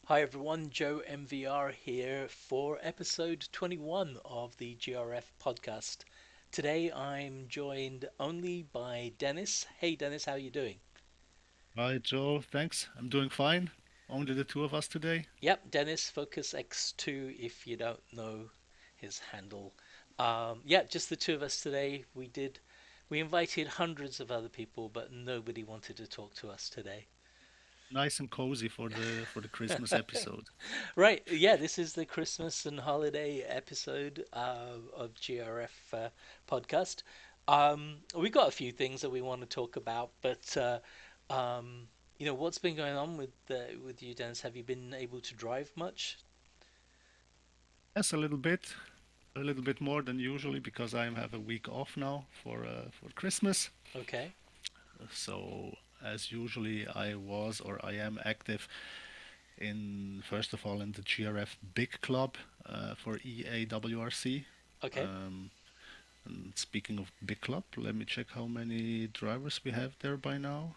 Hi everyone, Joe MVR here for episode 21 of the GRF Podcast. Today I'm joined only by Dennis. Hey Dennis, how are you doing? Hi, Joe. Thanks. I'm doing fine. Only the two of us today. Yep, Dennis Focus X2 if you don't know his handle. Yeah, just the two of us today. We invited hundreds of other people, but nobody wanted to talk to us today. Nice and cozy for the Christmas episode. Right, yeah, this is the Christmas and holiday episode of GRF podcast. We got a few things that we want to talk about, but what's been going on with you, Dennis? Have you been able to drive much? Yes, a little bit more than usually because I have a week off now for Christmas. Okay, So as usually, I was or I am active in first of all in the GRF Big Club for EAWRC. okay. Um, and speaking of Big Club, let me check how many drivers we have there by now.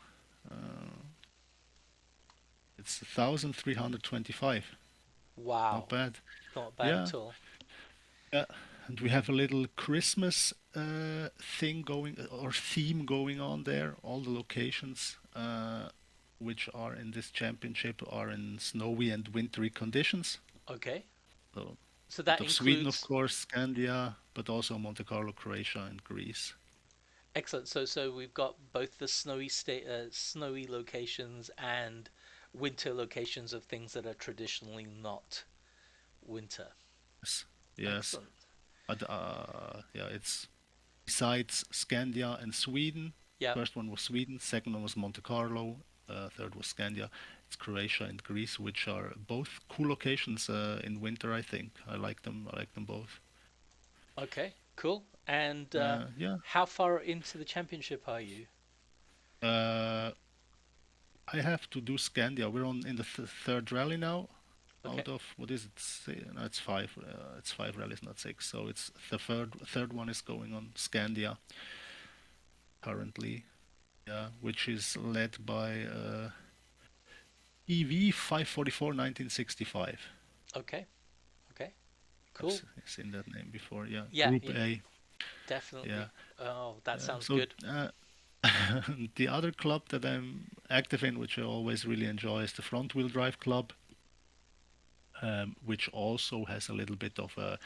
Uh, it's 1,325. Not Wow, bad. not bad Yeah, at all. yeah. And we have a little Christmas thing going or theme going on there. All the locations which are in this championship are in snowy and wintry conditions. Okay, So, so bit that of Sweden, of includes course, Scandia, but also Monte Carlo, Croatia, and Greece. excellent. So we've got both the snowy locations and winter locations of things that are traditionally not winter. Yes, yes. Excellent. Yeah, it's besides Scandia and Sweden. Yeah. First one was Sweden, second one was Monte Carlo, third was Scandia. It's Croatia and Greece, which are both cool locations in winter. I think I like them. I like them both. Okay. Cool. And Yeah, how far into the championship are you? uh, I have to do Scandia. We're on in the third rally now. Okay. Out of what is it? No, it's five. It's five rallies, not six. So it's the third one is going on Scandia currently. Yeah, which is led by EV 544 1965. Okay. Okay. I've Cool. seen that name before. Yeah, Yeah. Group Yeah. A. Yeah. Definitely. Oh, that sounds So good. the other club that I'm active in, which I always really enjoy, is the Front Wheel Drive Club, which also has a little bit of a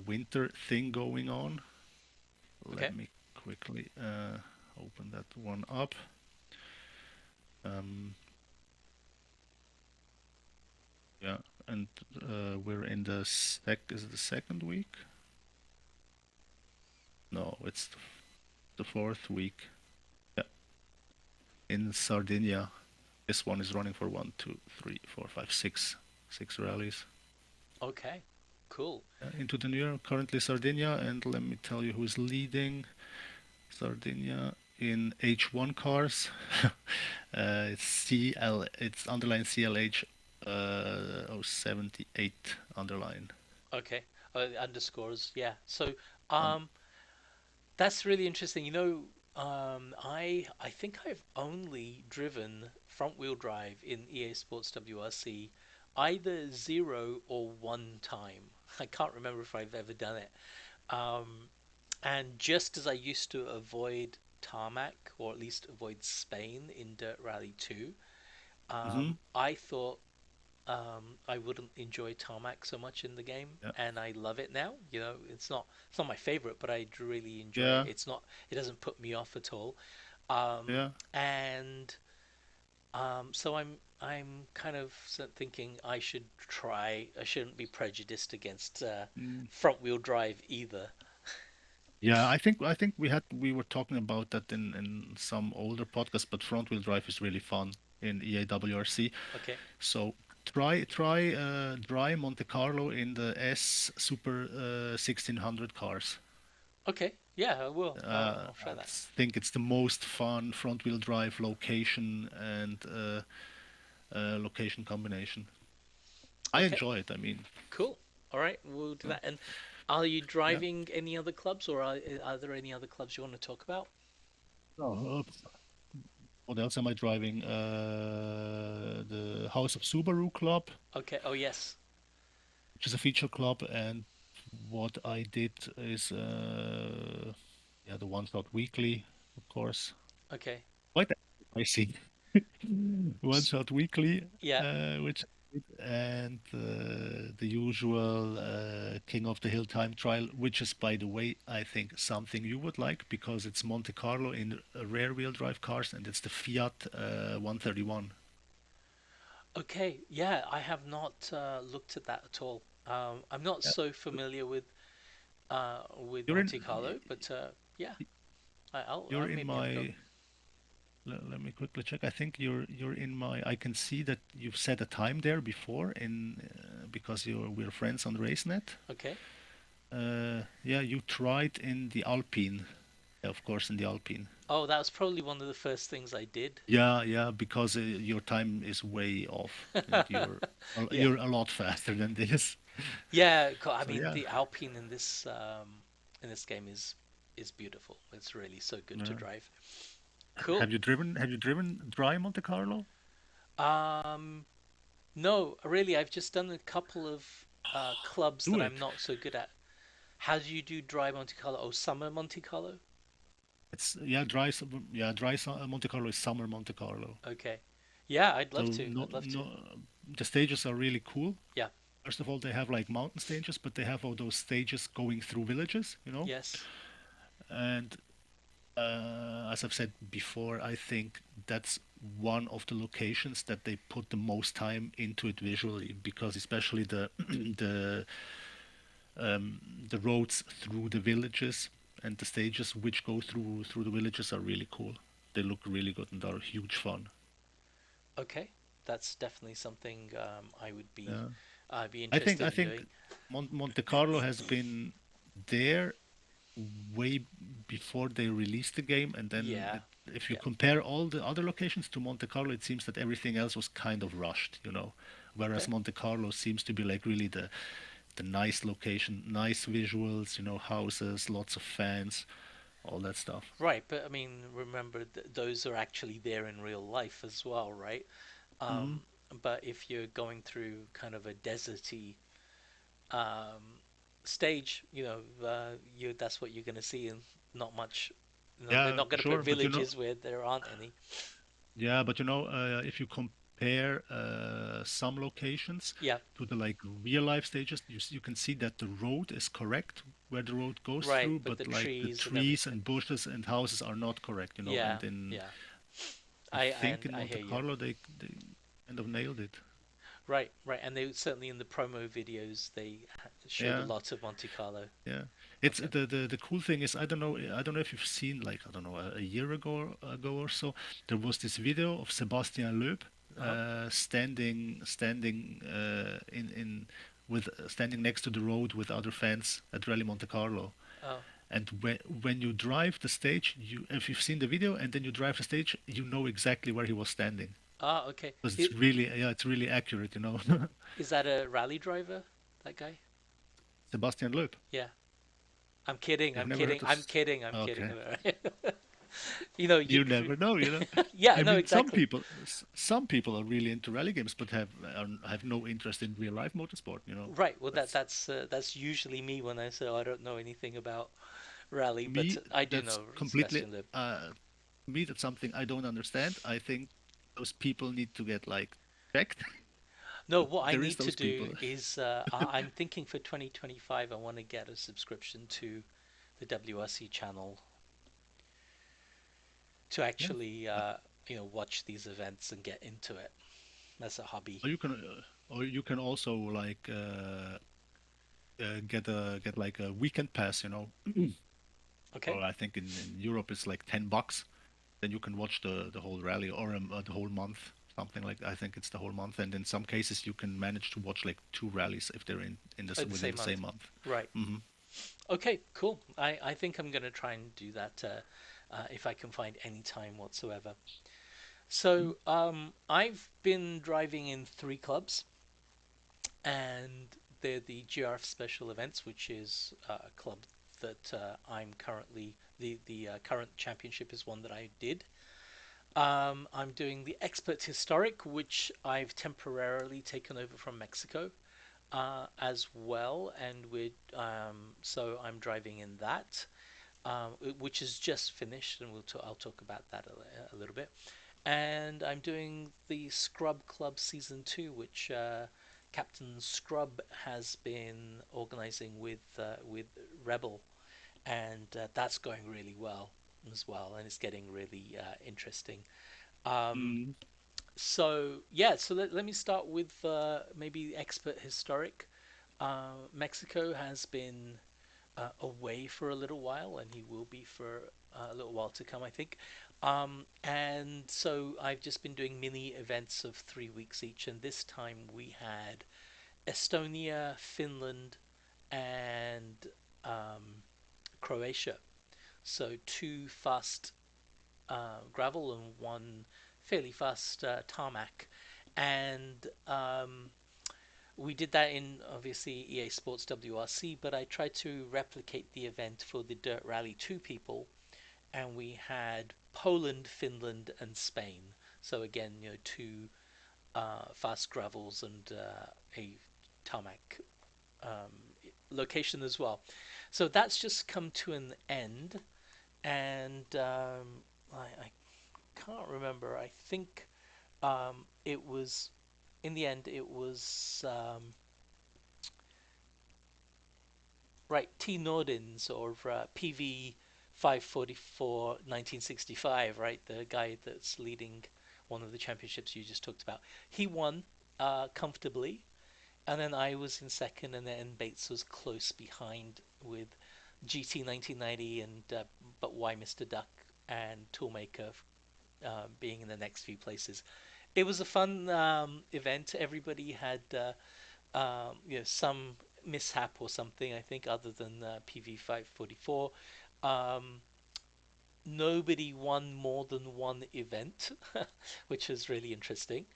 winter thing going on. Okay. Let me quickly open that one up. Um, yeah, and we're in the is it the second week? No, it's the fourth week. Yeah, in Sardinia. This one is running for one, two, three, four, five, six rallies. Okay. Cool. Into the new year, currently Sardinia, and let me tell you who's leading Sardinia in H1 cars. It's CL, it's underline CLH 078 underline. Okay. Underscores. Yeah. So, Um, um, that's really interesting. I think I've only driven front wheel drive in EA Sports WRC either zero or one time. I can't remember if I've ever done it. Um, and just as I used to avoid tarmac, or at least avoid Spain in Dirt Rally 2, mhm, I thought I wouldn't enjoy tarmac so much in the game, yeah, and I love it now. It's not my favorite, but I really enjoy it. yeah, It doesn't put me off at all. Um, yeah. and so I'm kind of thinking I should try. I shouldn't be prejudiced against Mm. front wheel drive either. Yeah, I think we were talking about that in some older podcasts, but front wheel drive is really fun in EAWRC. Okay. So try Monte Carlo in the S Super 1600 cars. Okay. Yeah, I will. I'll try that. Think it's the most fun front wheel drive location and location combination. I Okay. enjoy it. I mean, Cool. All right, we'll do uh, that. And are you yeah. driving any other clubs, or are there any other clubs you want to talk about? Oh, what else am I driving? The House of Subaru Club, Okay. Oh yes. which is a feature club. And what I did is, yeah, the One Shot Weekly, of course. Okay. Quite pricey. One S- Shot Weekly, yeah. which I did, and the usual King of the Hill time trial, which is, by the way, I think something you would like because it's Monte Carlo in rear wheel drive cars, and it's the Fiat 131. Okay. Yeah. I have not looked at that at all. I'm not Yeah. so familiar with You're Monte in Carlo, but yeah, you're I'll in maybe have a look. my let me quickly check. I think you're in my. I can see that you've set a time there before in because we're friends on RaceNet. Okay. Yeah, you tried in the Alpine, yeah, of course, in the Alpine. Oh, that was probably one of the first things I did. Yeah, yeah, because your time is way off, and Yeah. you're a lot faster than this. Yeah. I So mean, yeah, the Alpine in this game is beautiful. It's really so good to yeah. drive. Cool. Have you driven dry Monte Carlo? Um, no, really, I've just done a couple of clubs Do that I'm it. not so good at. How do you do dry Monte Carlo? Oh, summer Monte Carlo? It's yeah, Monte Carlo is summer Monte Carlo. Okay. Yeah, I'd So love to. no, I'd love to. no, the stages are really cool. Yeah. First of all, they have like mountain stages, but they have all those stages going through villages, Yes. And as I've said before, I think that's one of the locations that they put the most time into it visually, because especially the the the roads through the villages and the stages which go through the villages are really cool. They look really good and are huge fun. Okay. That's definitely something I would Yeah. be I interested in think doing. Monte Carlo has been there way before they released the game, and then Yeah. if you Yeah. compare all the other locations to Monte Carlo, it seems that everything else was kind of rushed. Whereas Okay. Monte Carlo seems to be like really the nice location, nice visuals, houses, lots of fans, all that stuff. Right, but I mean, remember those are actually there in real life as well, right? Hmm. Um, but if you're going through kind of a deserty um, stage, you that's what you're going to see, and not much. They're Yeah, not going to put sure, but villages where there aren't any. yeah, but if you compare some locations Yeah, to the like real life stages, you can see that the road is correct where the road goes right. through, But the but like the trees and trees everything. and bushes and houses are not correct. Yeah, And yeah. I think in I Monte hear you. Carlo they kind of nailed it. Right, right. And they certainly in the promo videos they showed a Yeah, lot of Monte Carlo. yeah. It's Okay. the cool thing is I don't know if you've seen like I don't know a year ago or so there was this video of Sebastian Loeb Uh-huh. standing in with standing next to the road with other fans at Rally Monte Carlo. Oh. And when you drive the stage, you if you've seen the video and then you drive the stage, you know exactly where he was standing Ah, okay. because it's really accurate. Is that a rally driver? That guy? Sebastian Loeb. Yeah. I'm kidding. You've I'm never kidding. heard of? I'm kidding. I'm kidding. Okay. You. You never know. Yeah. I No. mean, Exactly. some people are really into rally games, but have no interest in real life motorsport. Right. Well, That's that's usually me when I say I don't know anything about rally, but me. I do That's know completely Sebastian Loeb. me. That's something I don't understand. I think those people need to get like checked. No, But what I there is need to those people. do is I'm thinking for 2025 I want to get a subscription to the WRC channel to Yeah. actually Uh, watch these events and get into it as a hobby. or you can also like get like a weekend pass. Okay. Or I think in Europe it's like $10. Then you can watch the whole rally or the whole month, something like that. I think it's the whole month, and in some cases you can manage to watch like two rallies if they're in this Oh, the within same the same month. month. Right. Hmm. Okay, cool. I think I'm going to try and do that if I can find any time whatsoever. So I've been driving in three clubs, and they're the GRF Special Events, which is a club that I'm currently the current championship is one that I did. I'm doing the Expert Historic, which I've temporarily taken over from Mexico as well, and so I'm driving in that, which is just finished, and I'll talk about that a little bit. And I'm doing the Scrub Club Season 2, which Captain Scrub has been organizing with Rebel, and that's going really well as well, and it's getting really interesting. Um, Mm. so yeah, so let me start with maybe expert historic. Mexico has been away for a little while, and he will be for a little while to come, I think. And so I've just been doing mini events of 3 weeks each, and this time we had Estonia, Finland, and um, Croatia. So two fast gravel and one fairly fast tarmac. And we did that in obviously EA Sports WRC, but I tried to replicate the event for the Dirt Rally 2 people, and we had Poland, Finland, and Spain. So again, two fast gravels and a tarmac location as well. So that's just come to an end, and I can't remember. I think it was in the end it was right T Nordins or PV 544 1965, right, the guy that's leading one of the championships you just talked about. He won comfortably, and then I was in second, and then Bates was close behind with GT 1990 and but why Mr. Duck and Toolmaker being in the next few places. It was a fun event. Everybody had some mishap or something. I think other than PV 544, um, nobody won more than one event, which was really interesting.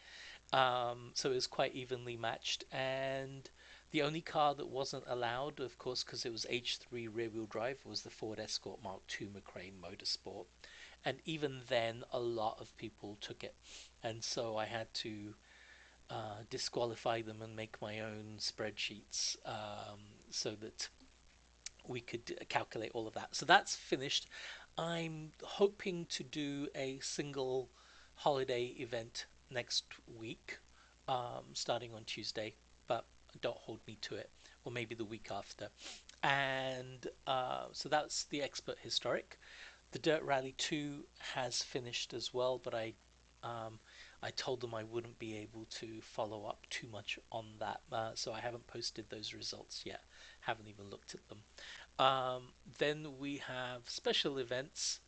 So it was quite evenly matched, and the only car that wasn't allowed, of course, because it was H3 rear-wheel drive, was the Ford Escort Mark II McRae Motorsport. And even then, a lot of people took it, and so I had to disqualify them and make my own spreadsheets so that we could calculate all of that. So that's finished. I'm hoping to do a single holiday event next week, starting on Tuesday, but don't hold me to it, or maybe the week after. And so that's the Expert Historic. The Dirt Rally 2 has finished as well, but um, I told them I wouldn't be able to follow up too much on that, so I haven't posted those results yet. Haven't even looked at them. Then we have special events.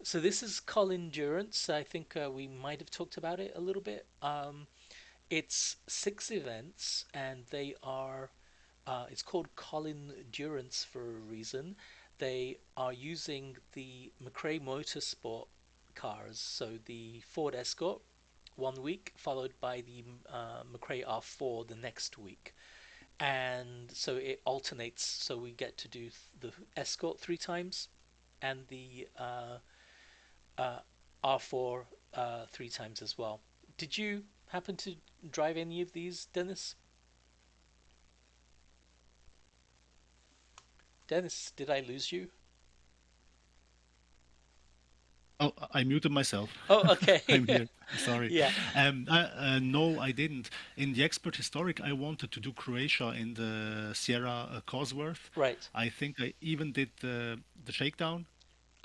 So this is Col Endurance. I think we might have talked about it a little bit. It's 6 events, and they are it's called Colin Durance for a reason. They are using the McRae Motorsport cars, so the Ford Escort 1 week, followed by the McRae R4 the next week. And so it alternates, so we get to do the Escort 3 times and the uh, R4 3 times as well. Did you happen to drive any of these, Dennis? Dennis, did I lose you? Oh, I muted myself. Oh, okay. I'm here. Sorry. Yeah, No, I didn't. In the Expert Historic, I wanted to do Croatia in the Sierra Cosworth. right. I think I even did the shakedown,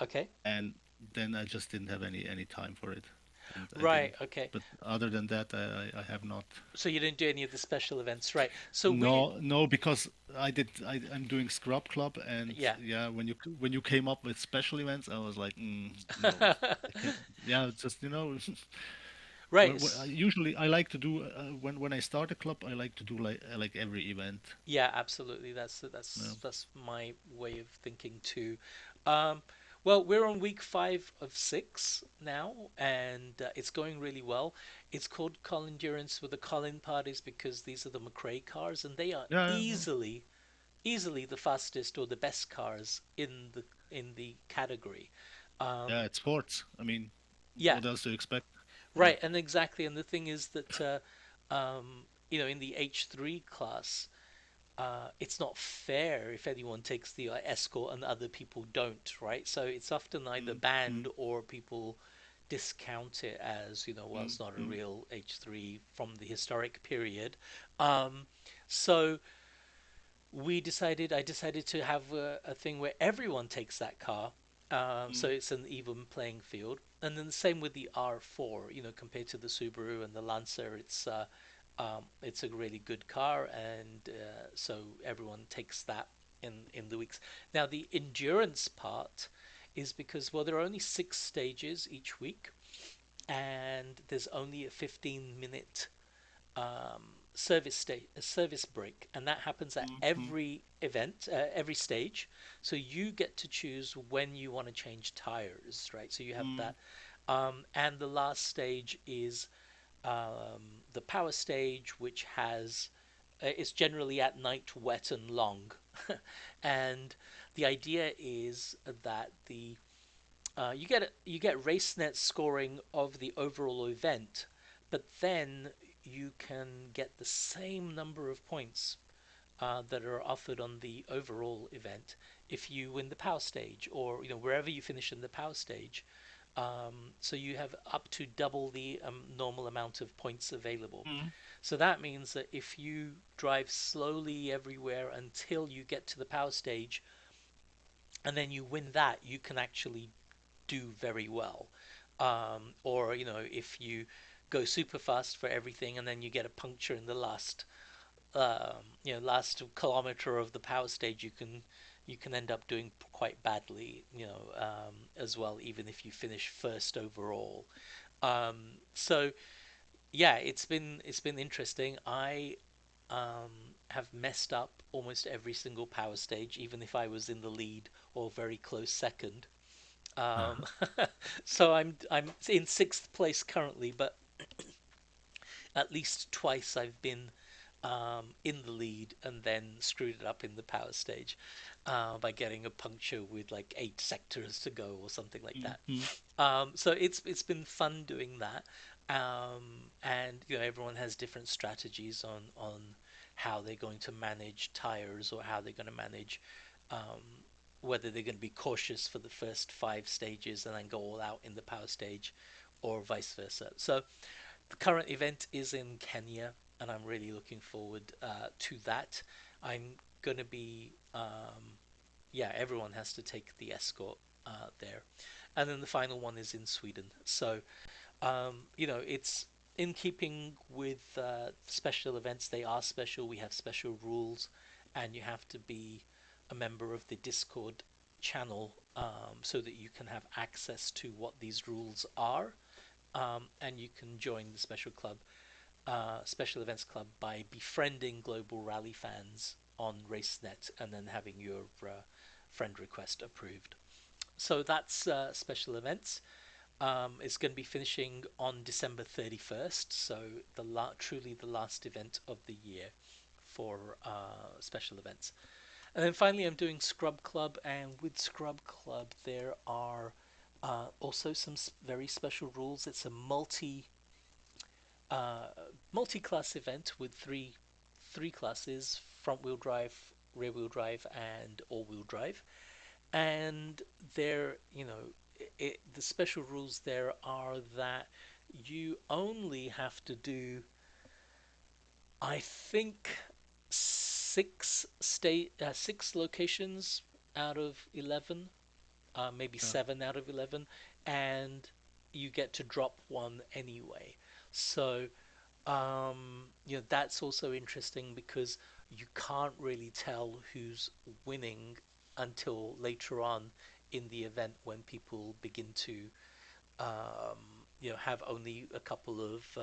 Okay. and then I just didn't have any time for it, and I Right. didn't. Okay. But other than that, I have not. So you didn't do any of the special events, right? So we, No, no, because I'm doing Scrub Club, and yeah. yeah, when you came up with special events, I was like, no, I can't. Yeah, it's just Right. usually I like to do when I start a club, I like to do like every event. Yeah, absolutely. That's Yeah, that's my way of thinking too. Um, well, we're on week 5 of 6 now, and it's going really well. It's called Col Endurance with the Colin parties because these are the McRae cars, and they are yeah, yeah, easily the fastest or the best cars in the category. yeah. Um, It's sports. I mean, Yeah, What else do you expect? Yeah. right, and exactly. And the thing is that in the H3 class, it's not fair if anyone takes the escort and other people don't, right? So it's often either Mm, banned mm, or people discount it as, well, mm, it's not a mm, real H3 from the historic period. Um, so I decided to have a thing where everyone takes that car. So mm, it's an even playing field. And then the same with the R4, compared to the Subaru and the Lancer, it's a really good car, and so everyone takes that in the weeks. Now the endurance part is because, well, there are only 6 stages each week, and there's only a 15-minute a service break, and that happens at mm, mm, every event, every stage. So you get to choose when you want to change tires, right? So you have mm, that, and the last stage is the power stage, which has it's generally at night, wet and long, and the idea is that the you get RaceNet scoring of the overall event, but then you can get the same number of points that are offered on the overall event if you win the power stage, or wherever you finish in the power stage. So you have up to double the normal amount of points available. mm, So that means that if you drive slowly everywhere until you get to the power stage and then you win that, you can actually do very well. Or if you go super fast for everything and then you get a puncture in the last kilometer of the power stage, you can end up doing quite badly, as well, even if you finish first overall. So yeah, it's been interesting. I have messed up almost every single power stage, even if I was in the lead or very close second. Um, so I'm in sixth place currently, but at least twice I've been in the lead and then screwed it up in the power stage by getting a puncture with like 8 sectors to go or something like mm, that. mm, So it's been fun doing that, and everyone has different strategies on how they're going to manage tires, or how they're going to manage whether they're going to be cautious for the first 5 stages and then go all out in the power stage, or vice versa. So the current event is in Kenya, and I'm really looking forward to that. I'm going to be, yeah, everyone has to take the escort there. And then the final one is in Sweden. So, it's in keeping with special events. They are special. We have special rules, and you have to be a member of the Discord channel so that you can have access to what these rules are. And you can join the special events club, by befriending Global Rally fans on RaceNet and then having your friend request approved. So that's special events. It's going to be finishing on December 31st, so truly the last event of the year for special events. And then finally, I'm doing Scrub Club, and with Scrub Club, there are also some very special rules. It's a uh, multi-class event with three classes: front wheel drive, rear wheel drive, and all wheel drive. And there, the special rules there are that you only have to do, I think, six locations out of 11, maybe yeah. 7 out of 11, and you get to drop one anyway. So that's also interesting because you can't really tell who's winning until later on in the event, when people begin to have only a couple of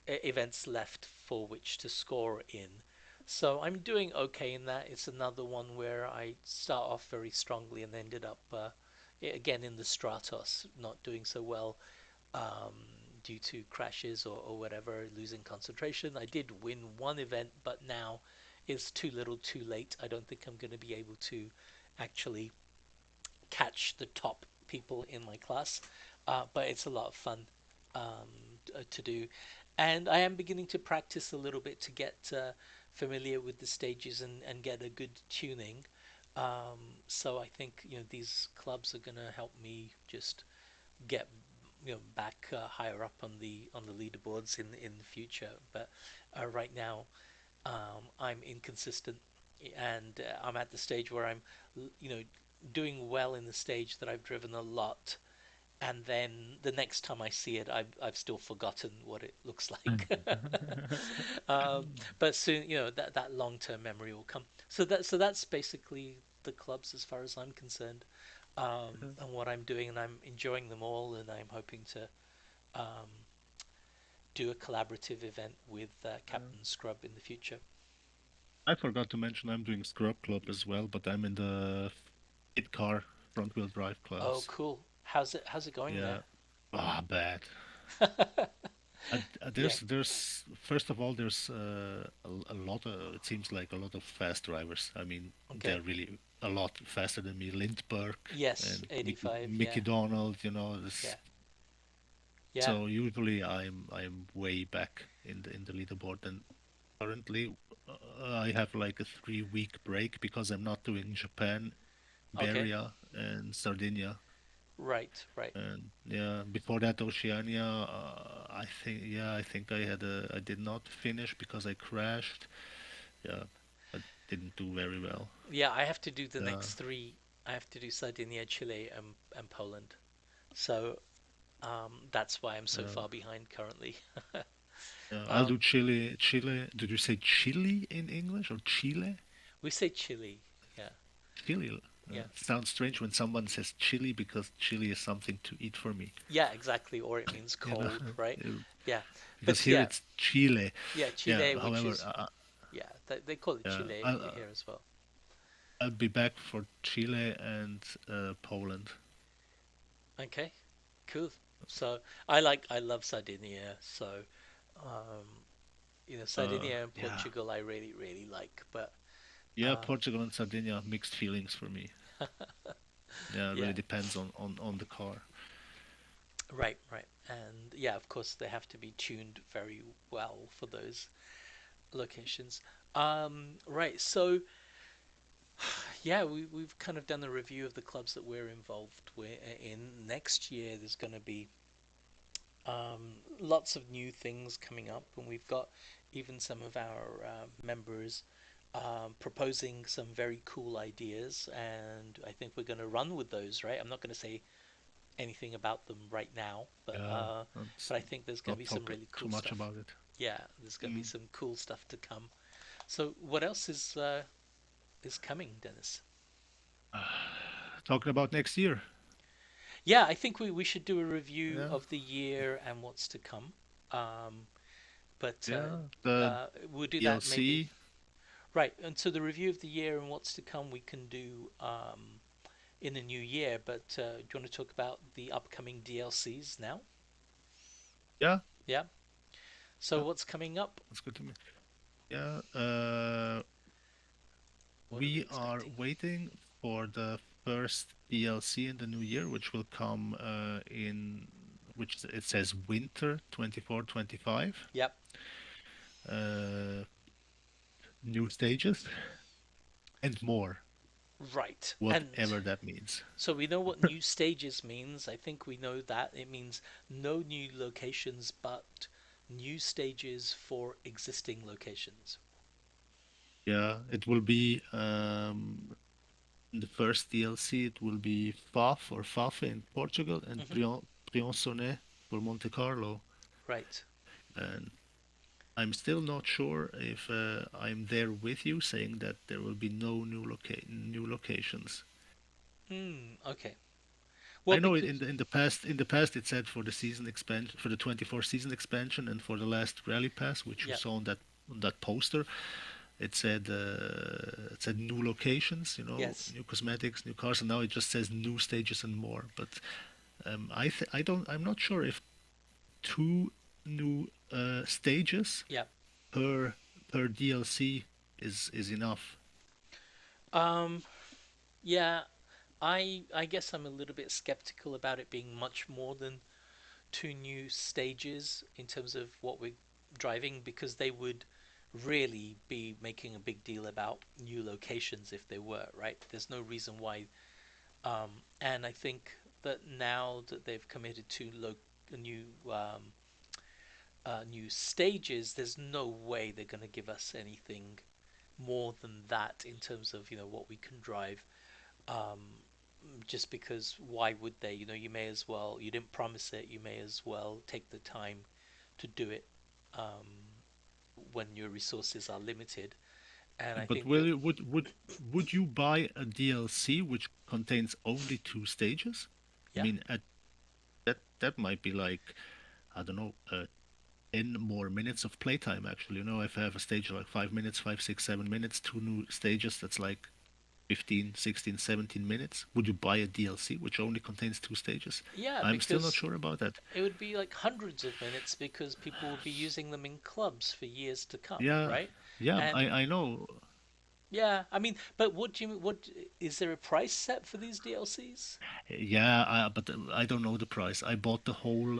events left for which to score in. So I'm doing okay in that. It's another one where I start off very strongly and ended up again in the Stratos, not doing so well um, due to crashes or whatever, losing concentration. I did win one event, but now it's too little too late. I don't think I'm going to be able to actually catch the top people in my class, but it's a lot of fun to do. And I am beginning to practice a little bit to get familiar with the stages and get a good tuning. So I think these clubs are going to help me just get back higher up on the leaderboards in the future. But right now, I'm inconsistent, and I'm at the stage where I'm you know doing well in the stage that I've driven a lot, and then the next time I see it, I've still forgotten what it looks like. um, but soon, that long term memory will come. So that's basically the clubs as far as I'm concerned, and what I'm doing, and I'm enjoying them all, and I'm hoping to um, do a collaborative event with Captain Scrub in the future. I forgot to mention I'm doing Scrub Club as well, but I'm in the kit car front wheel drive Oh, class. cool. How's it going Yeah. there? Ah, bad. Yeah. There's first of all there's a lot of, it seems like a lot of fast drivers. I mean, Okay. they're really a lot faster than me. Lindbergh Yes, and 85. Mickey Yeah. Donald, you know. This, Yeah. Yeah. so usually I'm way back in the leaderboard, and currently I have like a 3 week break because I'm not doing Japan, Okay. Iberia, and Sardinia. Right. Right. And yeah, before that Oceania, I think I did not finish because I crashed. Yeah, I didn't do very well. Yeah, I have to do the Yeah, next three. I have to do Sardinia, Chile, and Poland. So that's why I'm so yeah, far behind currently. yeah. I'll do um, Chile. Chile. Did you say Chile in English or Chile? we say Chile. Yeah. Chile. Yeah. Sounds strange when someone says chili because chili is something to eat for me. Yeah. Exactly. Or it means You know, cold, right? Uh, Yeah. because But here yeah. it's Chile. Yeah. Yeah. Chile, which However, is yeah, they call it yeah, Chile here as well. I'll be back for Chile and Poland. Okay. Cool. So I love Sardinia. So um, Sardinia and Yeah, Portugal I really really like. But yeah. uh, Portugal and Sardinia, mixed feelings for me. Yeah, it yeah, really depends on the car. right, right, and yeah, of course they have to be tuned very well for those locations. Right. So yeah, we've kind of done a review of the clubs that we're involved in. Next year, there's going to be lots of new things coming up, and we've got even some of our members proposing some very cool ideas, and I think we're going to run with those. Right? I'm not going to say anything about them right now, but Yeah, uh, let's but I think there's going to not be some talk really too cool much stuff. about it. Yeah, there's going to be Mm. some cool stuff to come. So, what else is coming, Dennis? Talking about next year. Yeah, I think we should do a review Yeah, of the year and what's to come. Um, but yeah. The we'll do that maybe. DLC. Right, and so the review of the year and what's to come we can do in the new year. But do you want to talk about the upcoming DLCs now? Yeah, Yeah. So yeah, what's coming up? that's good to me. Yeah, What are we we are expecting? waiting for the first DLC in the new year, which will come in, which it says winter 24-25. Yep. Uh, New stages and more, Right. And whatever that means. so we know what new stages means. I think we know that it means no new locations, but new stages for existing locations. Yeah, it will be in the first DLC. It will be FAF or FAFE in Portugal and Hmm. Briançonnet for Monte Carlo. Right. And I'm still not sure if I'm there with you saying that there will be no new locations. Okay. Well, I know because in the past it said for the season expansion, for the 24 season expansion, and for the last rally pass, which you yeah. saw on that poster, it said new locations, Yes. new cosmetics, new cars, and now it just says new stages and more. But I'm not sure if two new stages Yeah. per DLC is enough. Um. Yeah. I guess I'm a little bit skeptical about it being much more than two new stages in terms of what we're driving, because they would really be making a big deal about new locations if they were, right? There's no reason why. And I think that now that they've committed to new new stages, there's no way they're going to give us anything more than that in terms of what we can drive. Um, just because why would they? You may as well. You didn't promise it. You may as well take the time to do it when your resources are limited. And I But think that would you buy a DLC which contains only two stages? I yeah, mean, that might be like, I don't know, 10 more minutes of playtime actually. If I have a stage like 5 minutes, 5, 6, 7 minutes, two new stages, that's like 15, 16, 17 minutes. Would you buy a DLC which only contains two stages? yeah, I'm still not because sure about that. it would be like hundreds of minutes because people will be using them in clubs for years to come, Yeah, right? yeah, And I know. yeah, I mean, but what do you what is there a price set for these DLCs? Yeah, but I don't know the price. I bought the whole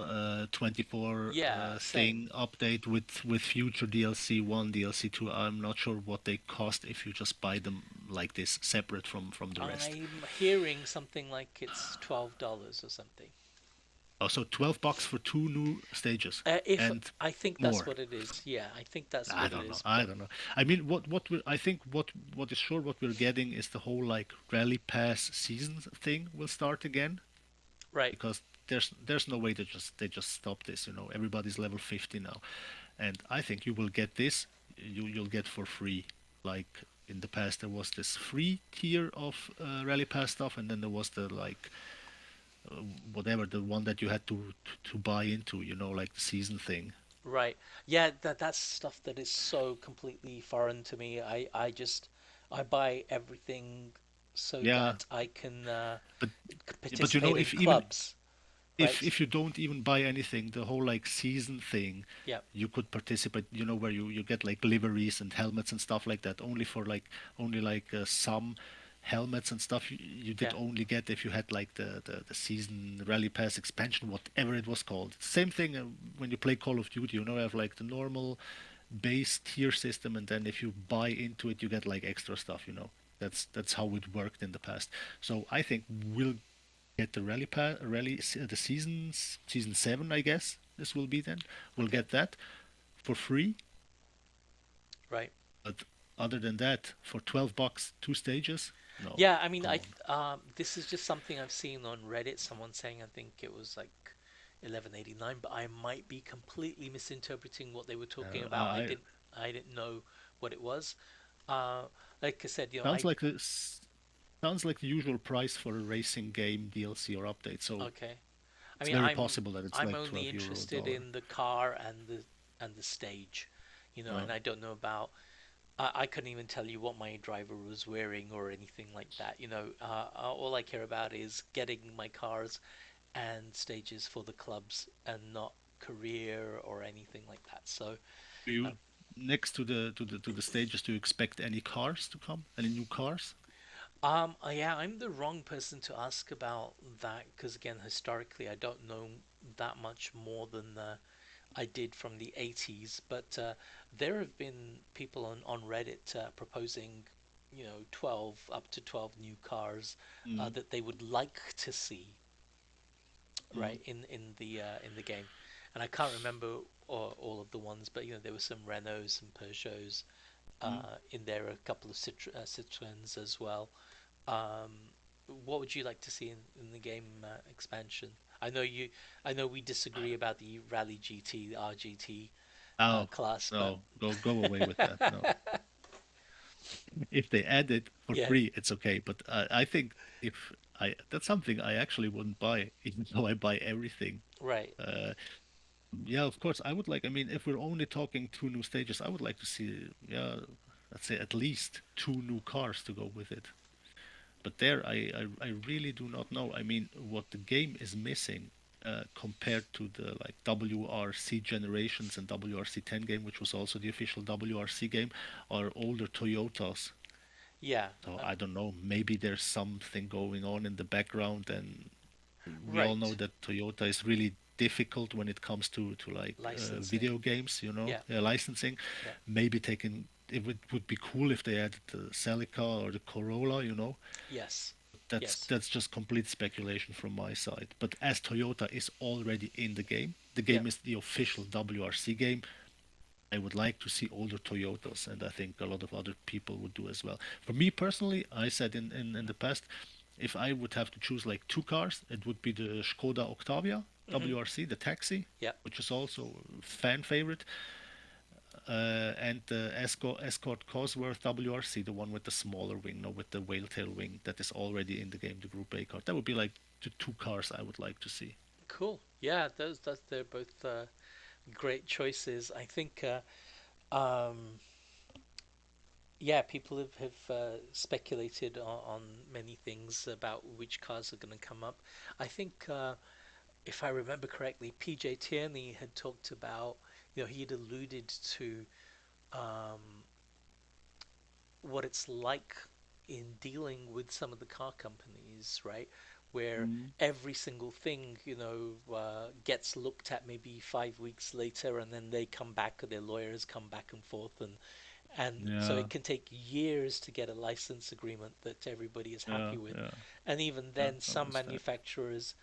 24 Yeah, same. thing update with future DLC 1, DLC 2. I'm not sure what they cost if you just buy them like this, separate from the rest. I'm hearing something like it's $12 or something. Oh, so $12 for two new stages If and I think that's more. what it is. Yeah, I think that's I what it don't know. is. I But don't know. I mean, I think what is sure what we're getting is the whole like rally pass season thing will start again, right, because there's no way they just stop this. Everybody's level 50 now, and I think you will get this. You'll get for free. Like in the past, there was this free tier of rally pass stuff, and then there was the like uh, whatever, the one that you had to buy into. Like the season thing. right. Yeah, that's stuff that is so completely foreign to me. I buy everything so Yeah, that I can but participate in if even clubs, if right? if you don't even buy anything, the whole like season thing, Yeah, you could participate. Where you get like liveries and helmets and stuff like that. Only some helmets and stuff you did yeah, only get if you had like the season rally pass expansion, whatever it was called. Same thing when you play Call of Duty. You have like the normal base tier system, and then if you buy into it, you get like extra stuff. That's how it worked in the past. So I think we'll get the the season 7, I guess this will be then. We'll okay, get that for free, right. but other than that, for $12, two stages? No, Yeah, I mean, come on. this is just something I've seen on Reddit. Someone saying I think it was like 11.89, but I might be completely misinterpreting what they were talking about. I I didn't know what it was. Uh, like I said, sounds like this sounds like the usual price for a racing game DLC or update. So okay. I it's mean, very possible that it's I'm like only 12 euro interested dollar. in the car and the stage, Uh, and I don't know about. I couldn't even tell you what my driver was wearing or anything like that. All I care about is getting my cars and stages for the clubs and not career or anything like that. So, do uh, you next to the stages, do you expect any cars to come? Any new cars? yeah, I'm the wrong person to ask about that because again, historically, I don't know that much more than I did from the 80s. But there have been people on Reddit proposing, 12 up to 12 new cars Mm, that they would like to see mm, right in the game, and I can't remember all of the ones, but there were some Renaults, some Peugeots mm. in there, a couple of Citroens as well. Um, what would you like to see in the game expansion? I know you. I know we disagree about the Rally GT, the RGT Oh, class, but no, go away with that. No. If they add it for yeah, free, it's okay. But I think if I that's something I actually wouldn't buy, even though I buy everything. right. Uh, yeah, of course, I would like. I mean, if we're only talking two new stages, I would like to see, yeah, let's say at least two new cars to go with it. But there, I really do not know. I mean, what the game is missing compared to the like WRC Generations and WRC 10 game, which was also the official WRC game, are older Toyotas. Yeah. So I don't know, maybe there's something going on in the background, and we all know Right. that Toyota is really difficult when it comes to like Licensing. video games, Yeah. licensing. Yeah. Maybe taking it would be cool if they added the Celica or the Corolla. Yes. Yes. That's just complete speculation from my side. But as Toyota is already in the Yeah. game is the official WRC game. I would like to see older Toyotas, and I think a lot of other people would do as well. For me personally, I said in the past, if I would have to choose like two cars, it would be the Skoda Octavia Hmm. WRC, the taxi, Yeah. which is also a fan favorite, and the Escort Cosworth WRC, the one with the smaller wing, no, with the whale tail wing that is already in the game, the Group A car. That would be like the two cars I would like to see. Cool. Yeah. They're both great choices. I think. Yeah, people have speculated on many things about which cars are going to come up. I think, if I remember correctly, PJ Tierney had talked about, he had alluded to um, what it's like in dealing with some of the car companies, right? Where Mm. every single thing, gets looked at maybe 5 weeks later, and then they come back, or their lawyers come back and forth, and so Yeah, it can take years to get a license agreement that everybody is yeah, happy with. yeah, And even yeah. then, I some understand. manufacturers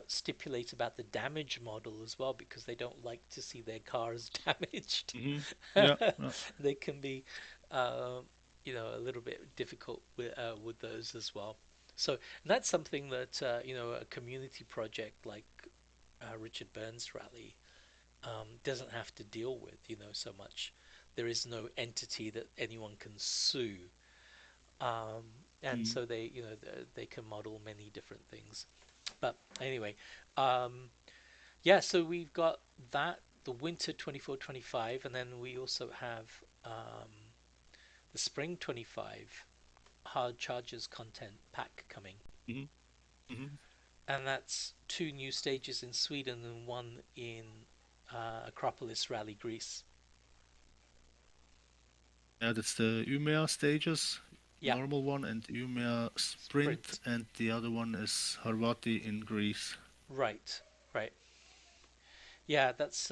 stipulate about the damage model as well, because they don't like to see their cars damaged. Hmm. Yeah, yeah. They can be, uh, a little bit difficult with those as well. So that's something that a community project like Richard Burns Rally doesn't have to deal with, so much. There is no entity that anyone can sue, um, and Mm. so they can model many different things. But anyway, um, yeah. So we've got that, the winter 24-25, and then we also have the spring 25 hard chargers content pack coming, Hmm. Hmm. and that's two new stages in Sweden and one in Acropolis Rally, Greece. Yeah, that's the Umea stages, Yeah, normal one, and Umea Sprint, sprint. and the other one is Harvati in Greece. Right, right. Yeah, that's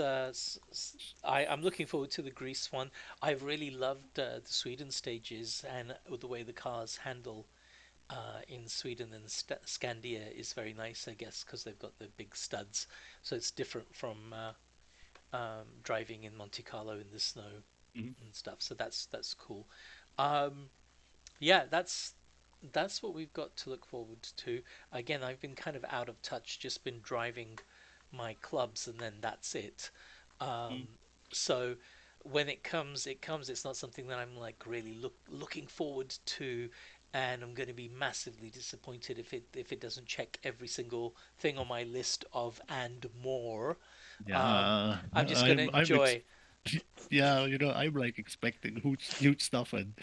I'm looking forward to the Greece one. I've really loved the Sweden stages, and the way the cars handle in Sweden and Scandia is very nice, I guess, because they've got the big studs. So it's different from driving in Monte Carlo in the snow Hmm. and stuff. So that's cool. Um, yeah, that's what we've got to look forward to. Again, I've been kind of out of touch, just been driving my clubs, and then that's it. Hmm. So when it comes, it comes. It's not something that I'm like really looking forward to, and I'm going to be massively disappointed if it doesn't check every single thing on my list of and more. Um, Yeah, I'm just going to I'm enjoy. yeah, I'm like expecting huge stuff, and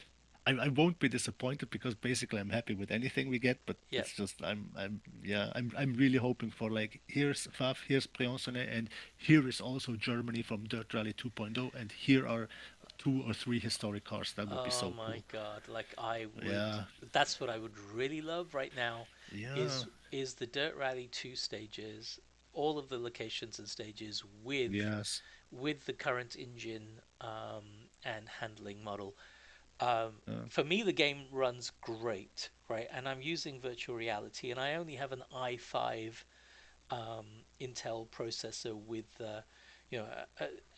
I won't be disappointed because basically I'm happy with anything we get, but Yeah. it's just I'm really hoping for like here's Faf, here's Briançonnet, and here is also Germany from Dirt Rally 2.0, and here are two or three historic cars. That would be Oh so my cool. God, like I would Yeah, that's what I would really love right now yeah, is the Dirt Rally 2 stages, all of the locations and stages yes, with the current engine and handling model. yeah, For me the game runs great, right? And I'm using virtual reality, and I only have an i5 Intel processor with you know,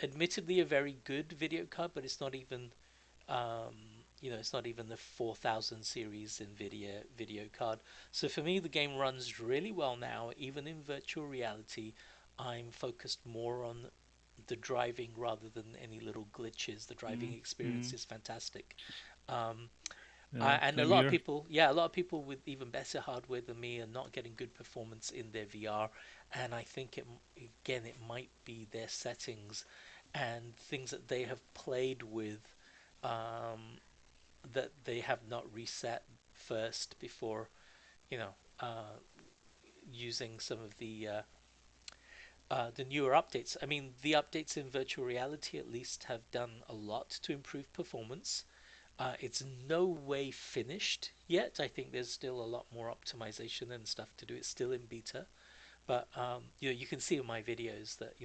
admittedly a very good video card, but it's not even it's not even the 4000 series NVIDIA video card. So for me, the game runs really well now, even in virtual reality. I'm focused more on the driving rather than any little glitches. The driving mm, experience mm, is fantastic. Um, yeah, and a same lot of here. people, yeah, a lot of people with even better hardware than me are not getting good performance in their VR. And I think again, it might be their settings and things that they have played with um, that they have not reset first before, you know, using some of the newer updates. I mean, the updates in virtual reality at least have done a lot to improve performance. It's no way finished yet. I think there's still a lot more optimization and stuff to do. It's still in beta, but you can see in my videos that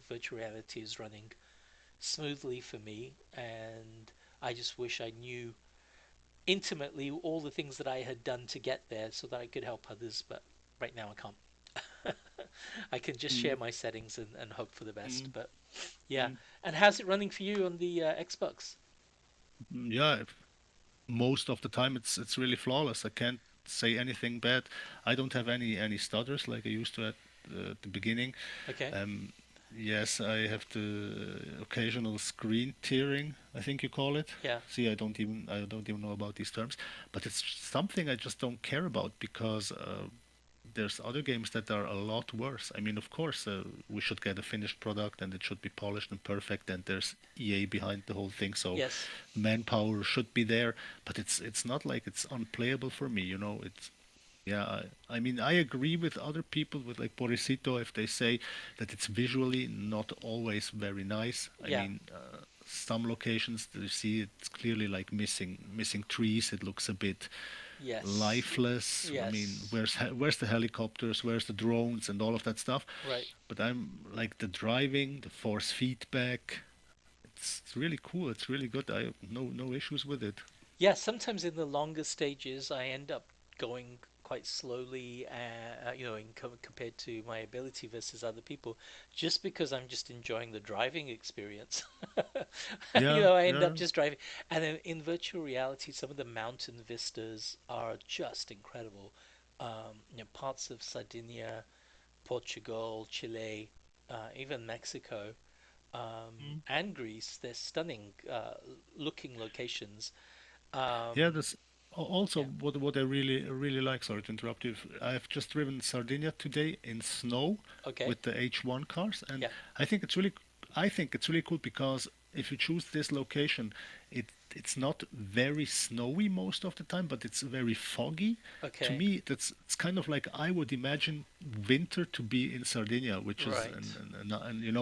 virtual reality is running smoothly for me, and I just wish I knew intimately all the things that I had done to get there so that I could help others. But right now I can't. I can just share Mm, my settings and hope for the best. mm, But yeah, mm. and how's it running for you on the Xbox? Yeah, most of the time it's really flawless. I can't say anything bad. I don't have any stutters like I used to at the beginning. Okay. Um, yes, I have the occasional screen tearing, I think you call it. Yeah. See, I don't even know about these terms, but it's something I just don't care about because there's other games that are a lot worse. I mean, of course, we should get a finished product and it should be polished and perfect, and there's EA behind the whole thing, so Yes. manpower should be there. But it's not like it's unplayable for me, you know. It's yeah. I mean, I agree with other people with like Borisito if they say that it's visually not always very nice. I Yeah. mean. Some locations that you see it's clearly like missing trees. It looks a bit Yes. lifeless. I mean, Yes. where's the helicopters? Where's the drones and all of that stuff? Right. But I'm like the driving, the force feedback. It's really cool. It's really good. I have no issues with it. Yeah, sometimes in the longer stages, I end up going quite slowly, compared to my ability versus other people, just because I'm just enjoying the driving experience. Yeah, I end up yeah. just driving. And then in virtual reality, some of the mountain vistas are just incredible. Parts of Sardinia, Portugal, Chile, even Mexico, Mm. and Greece, they're stunning looking locations. Yeah, Um, also yeah. what I really like. Sorry to interrupt you. I've just driven Sardinia today in snow Okay. with the H1 cars, and Yeah. I think it's really I think it's really cool because if you choose this location, it's not very snowy most of the time, but it's very foggy. To Okay. me, that's it's kind of like I would imagine winter to be in Sardinia, which is Right.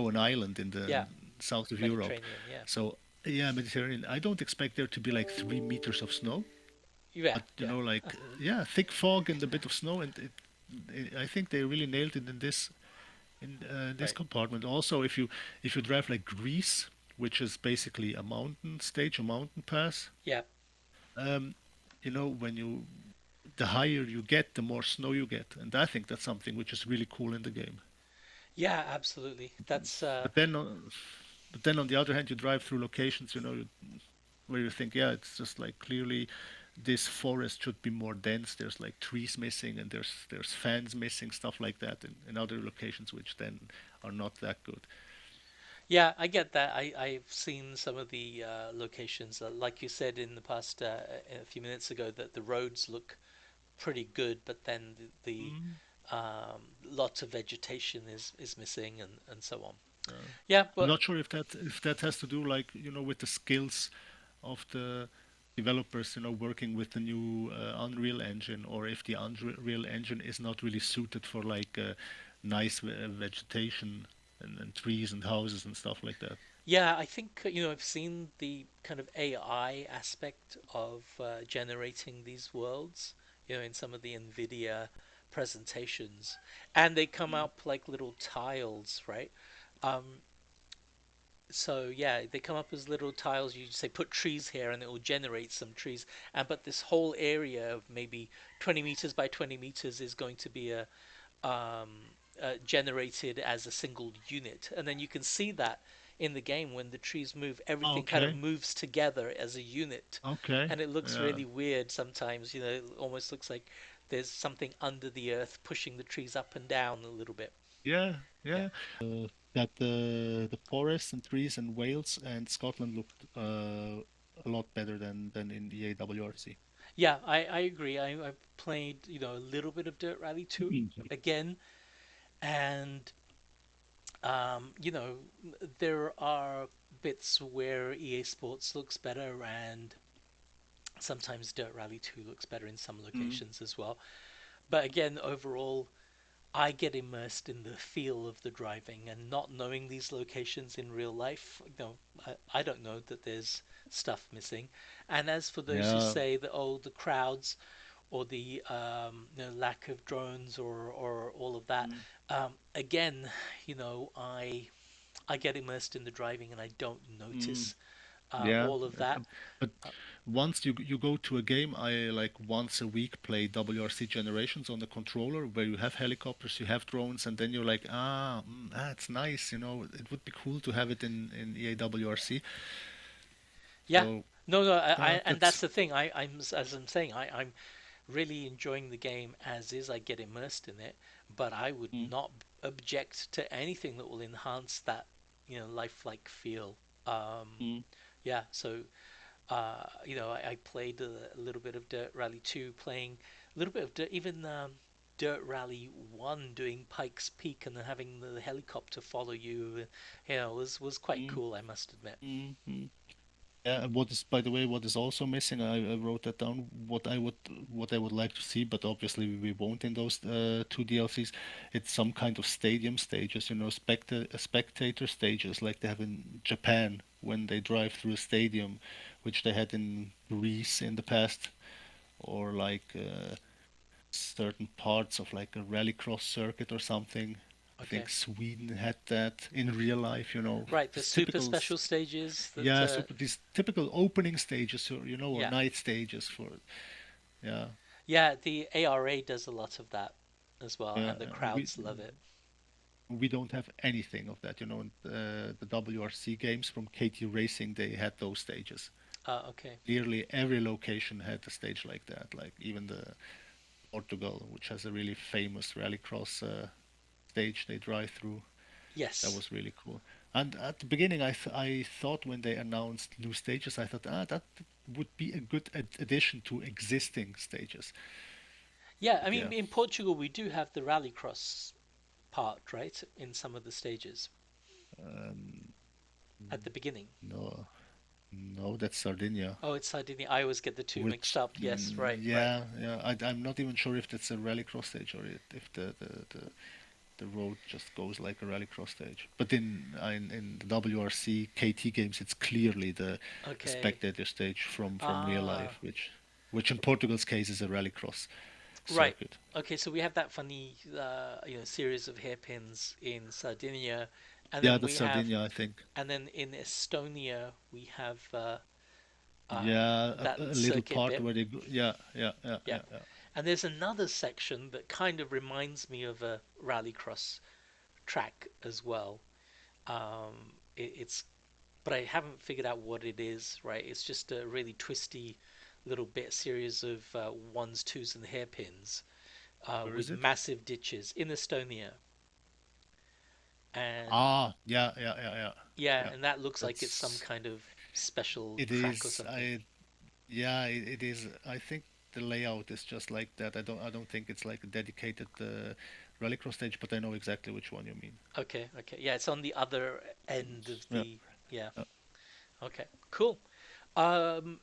an island in the Yeah. south of Europe. Mediterranean. Yeah. So yeah, Mediterranean. I don't expect there to be like 3 meters of snow, Yeah. but Yeah. like yeah, thick fog and a bit of snow, and I think they really nailed it in this Right. compartment. Also, if you drive like Greece, which is basically a mountain stage, a mountain pass, Yeah. um, when the higher you get, the more snow you get, and I think that's something which is really cool in the game. Yeah. Absolutely. That's But then, on the other hand, you drive through locations, where you think, yeah, it's just like clearly this forest should be more dense. There's like trees missing, and there's fans missing, stuff like that, in other locations, which then are not that good. yeah. I get that. I've seen some of the locations, like you said in the past a few minutes ago, that the roads look pretty good, but then Mm, lots of vegetation is missing and so on. yeah. Yeah. I'm But not sure if that has to do like with the skills of the developers, working with the new Unreal Engine, or if the Unreal Engine is not really suited for like nice vegetation and trees and houses and stuff like that. yeah, I think I've seen the kind of AI aspect of generating these worlds, in some of the NVIDIA presentations, and they come Mm. up like little tiles, right? Um, so yeah, they come up as little tiles. You say put trees here, and it will generate some trees. And but this whole area of maybe 20 meters by 20 meters is going to be generated as a single unit, and then you can see that in the game when the trees move, everything kind of Okay, moves together as a unit, okay, and it looks yeah, really weird sometimes. It almost looks like there's something under the earth pushing the trees up and down a little bit. yeah, Yeah, yeah. That the forests and trees and Wales and Scotland looked a lot better than in the AWRC. yeah, I agree. I've played a little bit of Dirt Rally 2 again, and you know there are bits where EA Sports looks better, and sometimes Dirt Rally 2 looks better in some Mm, locations as well. But again, overall, I get immersed in the feel of the driving and not knowing these locations in real life. I don't know that there's stuff missing. And as for those who Yeah. say that, oh, the crowds or the lack of drones or all of that, Mm, again, I get immersed in the driving and I don't mm. notice Yeah, all of that. but Uh, once you go to a game, I like once a week play WRC Generations on the controller where you have helicopters, you have drones, and then you're like, it's nice, it would be cool to have it in EA WRC. yeah, So no, no, and that's that's the thing. As I'm saying, I'm really enjoying the game as is. I get immersed in it, but I would mm, not object to anything that will enhance that, lifelike feel. Um, mm, yeah, so I played a little bit of Dirt Rally 2, playing a little bit of even Dirt Rally 1, doing Pikes Peak, and then having the helicopter follow you. Was quite mm, cool, I must admit. mm. Yeah, and what is, by the way, what is also missing, I wrote that down, what I would like to see, but obviously we won't in those two DLCs. It's some kind of stadium stages, spectator stages like they have in Japan when they drive through a stadium, which they had in Greece in the past, or like certain parts of like a rallycross circuit or something. I Okay, think Sweden had that in real life, right, the this super typical. special stages that, Yeah, so these typical opening stages, or yeah, night stages for, yeah, yeah, the ARA does a lot of that as well, yeah. and the We crowds love it. we don't have anything of that, and the WRC games from KT Racing, they had those stages. Okay. Nearly every location had a stage like that, like even the Portugal, which has a really famous rallycross stage they drive through. That Yes. was really cool. And at the beginning, I thought when they announced new stages, I thought, that would be a good addition to existing stages. Yeah, I But mean, yeah, in Portugal, we do have the rallycross part, right, in some of the stages um, at the beginning. no, no, that's Sardinia. Oh, it's Sardinia. I always get the two mixed Which, up. Yes, right, right. yeah, yeah, I'm not even sure if that's a rallycross stage or if the road just goes like a rallycross stage. But in the WRC KT games, it's clearly the Okay. spectator stage from real Ah, life, which in Portugal's case is a rallycross right. circuit. Okay, so we have that funny, series of hairpins in Sardinia, and Yeah, then that's we have, Sardinia, I think. and then in Estonia we have Yeah, that a little circuit part bit. where they go. Yeah, yeah, yeah, Yeah, yeah, yeah. and there's another section that kind of reminds me of a rallycross track as well. It's but I haven't figured out what it is. Right, it's just a really twisty little bit series of ones, twos, and hairpins Where with is it? massive ditches in Estonia, and Ah, yeah, yeah, yeah, yeah, yeah, yeah. and that looks like it's some That's kind of special it track or is. something. Yeah, it is. I think the layout is just like that. I don't think it's like a dedicated rallycross stage, but I know exactly which one you mean. Okay, okay, yeah, it's on the other end of Yeah, the yeah. yeah. Okay, cool.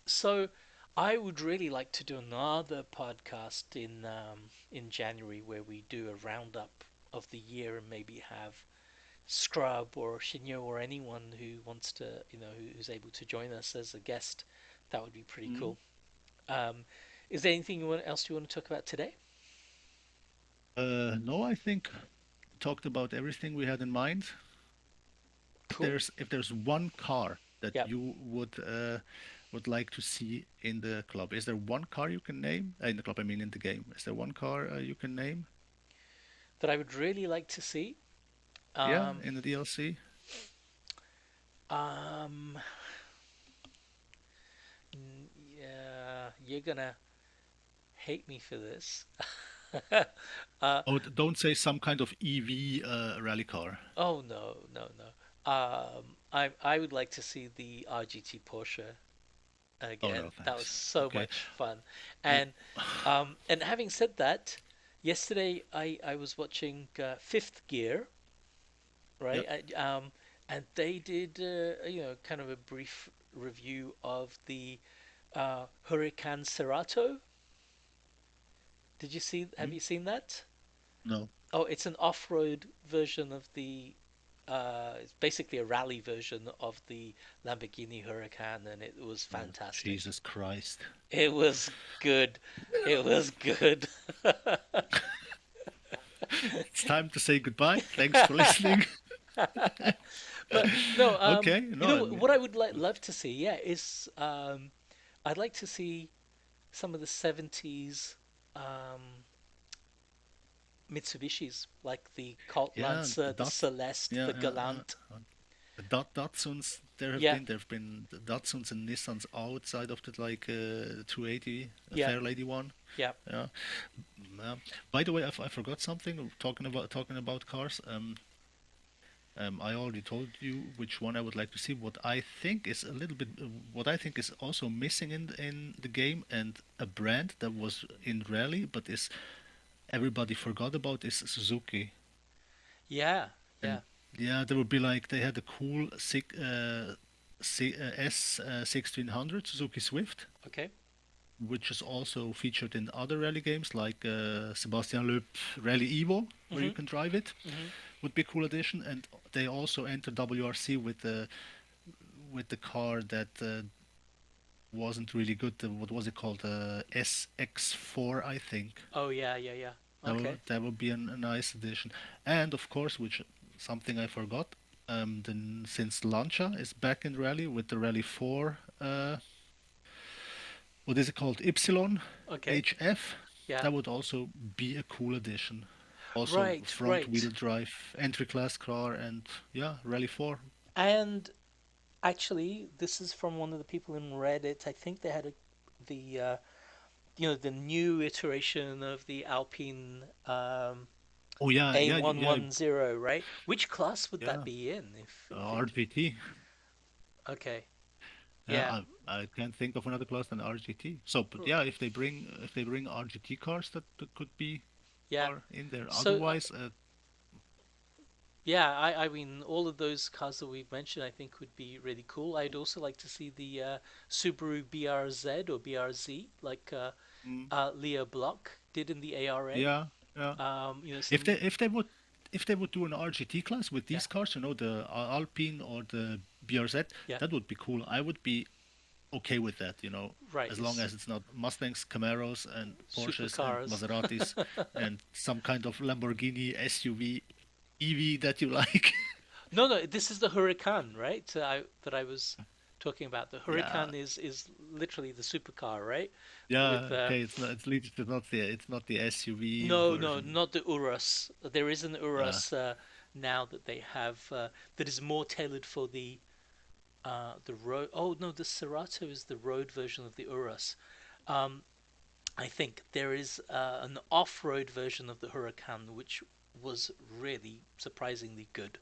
So I would really like to do another podcast in January where we do a roundup of the year and maybe have Scrub or Shinyo or anyone who wants to, who's able to join us as a guest. That would be pretty Mm. cool. Um, is there anything else you want to talk about today? No, I think we talked about everything we had in mind. If Cool. there's one car that Yeah, you would like to see in the club, is there one car you can name? In the club, I mean in the game. Is there one car you can name? that I would really like to see. Yeah, Um, in the DLC. um, yeah, you're gonna hate me for this. uh, Oh, don't say some kind of EV rally car. oh no, no, no. I would like to see the RGT Porsche Oh again. no, That was thanks. so Okay. much fun. Oh, And having said that, yesterday I was watching Fifth Gear, right? yep. And they did kind of a brief review of the Huracan Cerato. Did you see? Have Hmm? you seen that? No. Oh, it's an off-road version of the. It's basically a rally version of the Lamborghini Huracan, and it was Oh, fantastic. Jesus Christ. It was good. It was good. It's time to say goodbye. Thanks for listening. But no, Okay, you no, know what I would love to see, yeah, is I'd like to see some of the 70s um, Mitsubishis, like the Colt yeah, Lancer, the Celeste, yeah, the Galant. the Datsuns. Yeah, There have been the Datsuns and Nissans outside of the 280 yeah, Fairlady one. yeah. Yeah. Yeah. By the way, I forgot something. Talking about cars. I already told you which one I would like to see. What I think is a little bit, what I think is also missing in the game, and a brand that was in rally but is everybody forgot about, is Suzuki. Yeah, And yeah. yeah, there would be like they had a cool S 1600 Suzuki Swift, Okay. which is also featured in other rally games like Sebastian Loeb Rally Evo, where you Mhm. can drive it. Mhm. Would be a cool addition. And they also entered WRC with the car that wasn't really good. What was it called? SX4, I think. Oh yeah, yeah, yeah. Okay. That would be a nice addition. And of course, which something I forgot. Then since Lancia is back in rally with the Rally 4, what is it called? Ypsilon Okay. HF. Yeah. That would also be a cool addition. Also, Right, front right. wheel drive, entry class car, and yeah, Rally 4. And actually, this is from one of the people in Reddit. I think they had the the new iteration of the Alpine Oh yeah, A110, right? Which class would that yeah. be in if it RGT. okay. Yeah, Yeah. I can't think of another class than RGT. So, but r- yeah, if they bring RGT cars, that could be Yeah. are in there. So Otherwise, yeah, I mean all of those cars that we've mentioned I think would be really cool. I'd also like to see the Subaru BRZ or BRZ like mm, Leo Block did in the ARA. yeah, yeah. If Some they would do an RGT class with yeah, these cars, the Alpine or the BRZ, yeah, that would be cool. I would be okay with that, right. as long It's as it's not Mustangs, Camaros, and Porsches and supercars. Maseratis, and some kind of Lamborghini SUV EV that you like. No, no, this is the Huracan, right? That I was talking about. The Yeah, Huracan is literally the supercar, right? yeah. With Okay, it's least it's not the SUV no, no, version. not the Urus. There is an Uh, Urus now that they have that is more tailored for the road. Oh no, the Cerato is the road version of the Urus. Um, I think there is an off-road version of the Huracan which was really surprisingly good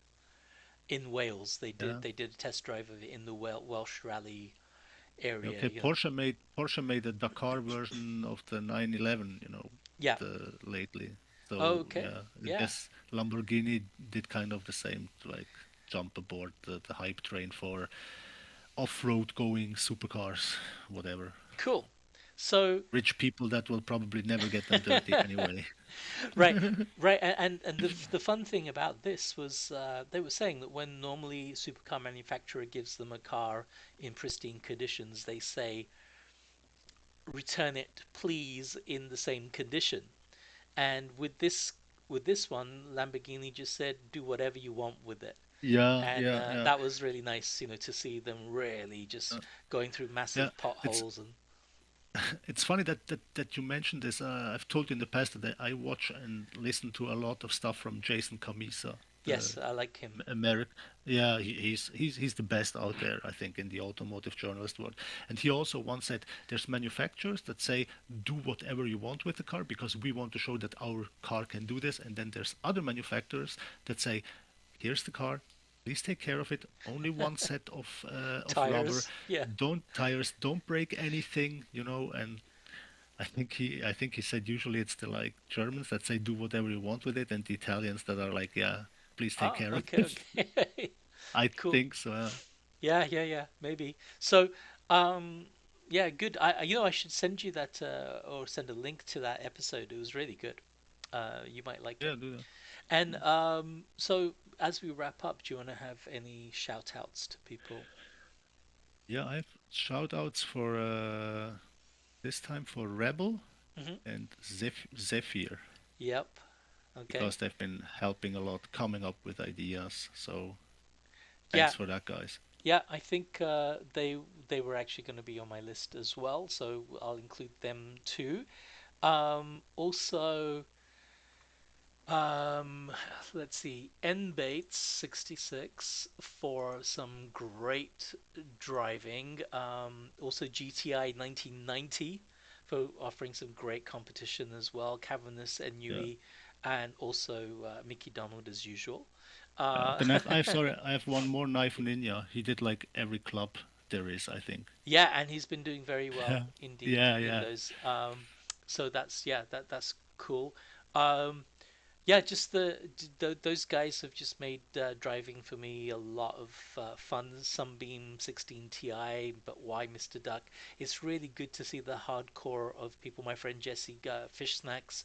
in Wales. yeah. They did a test drive of it in the Welsh Rally area. Okay, You know, Porsche made a Dakar version of the 911, yeah. lately. So Okay, yeah, I yeah. guess Lamborghini did kind of the same to like jump aboard the hype train for off-road going supercars, whatever. Cool. So Rich people that will probably never get them dirty anyway. right, right, and the fun thing about this was they were saying that when normally a supercar manufacturer gives them a car in pristine conditions, they say return it please in the same condition. And with this one, Lamborghini just said do whatever you want with it. Yeah, And yeah, yeah. that was really nice, to see them really just Uh, going through yeah, massive it's potholes and it's funny that you mentioned this. I've told you in the past that I watch and listen to a lot of stuff from Jason Camisa, the yes, I like him. American. Yeah, he's the best out there, I think, in the automotive journalist world. And he also once said, "There's manufacturers that say do whatever you want with the car because we want to show that our car can do this." And then there's other manufacturers that say, "Here's the car. Please take care of it. Only one set of rubber. Tires, yeah. Don't tires. Don't break anything. And I think he said usually it's the like Germans that say do whatever you want with it, and the Italians that are like, yeah, please take Ah, care of okay, it. okay. I Cool. think so. Yeah, yeah, yeah, maybe. So, um, yeah, good. I should send you that or send a link to that episode. It was really good. You might like it. Yeah, do that. And so as we wrap up, do you want to have any shout outs to people? Yeah, I have shout outs for this time for Rebel Hmm. and Zephyr Yep. Okay. because they've been helping a lot coming up with ideas. So Yeah. thanks for that, guys. Yeah. I think they were actually going to be on my list as well, so I'll include them too. Also, Um, let's see, Nbates 66 for some great driving. Also GTI 1990 for offering some great competition as well. Cavernous and Yeah. Newey, and also Mickey Donald as usual. Yeah. Uh, Then I have one more Knife Ninja. He did like every club there is, I think. yeah, and he's been doing very well Yeah. indeed Yeah, in yeah. those. So that's yeah, that's cool. Um, Yeah, just those guys have just made driving for me a lot of fun. Sunbeam 16 Ti, but why Mr. Duck? It's really good to see the hardcore of people. My friend Jesse Fish Snacks,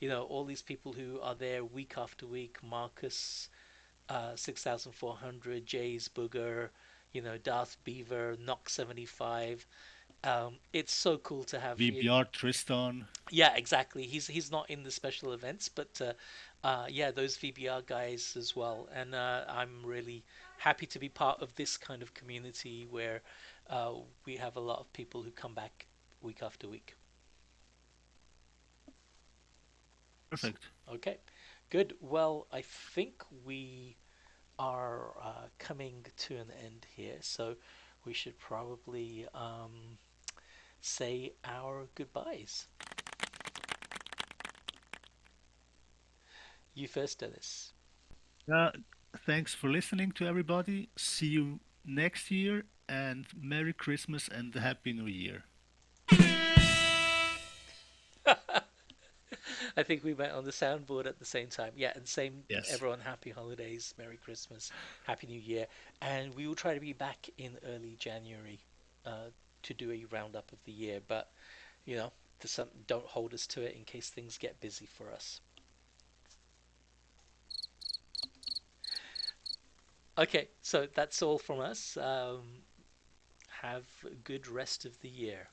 all these people who are there week after week. Marcus 6400, Jay's Booger, Darth Beaver, Knock 75. It's so cool to have. VBR Tristan. Yeah, exactly. He's not in the special events, but yeah, those VBR guys as well. And I'm really happy to be part of this kind of community where uh, we have a lot of people who come back week after week. So, Perfect. okay, good. Well, I think we are coming to an end here, so we should probably say our goodbyes. You first, Dennis. Yeah, thanks for listening to everybody. See you next year and Merry Christmas and Happy New Year. I think we went on the soundboard at the same time. Yeah, and same Yes. everyone happy holidays, Merry Christmas, Happy New Year. And we will try to be back in early January to do a roundup of the year, but you know, don't hold us to it in case things get busy for us. Okay, so that's all from us. Have a good rest of the year.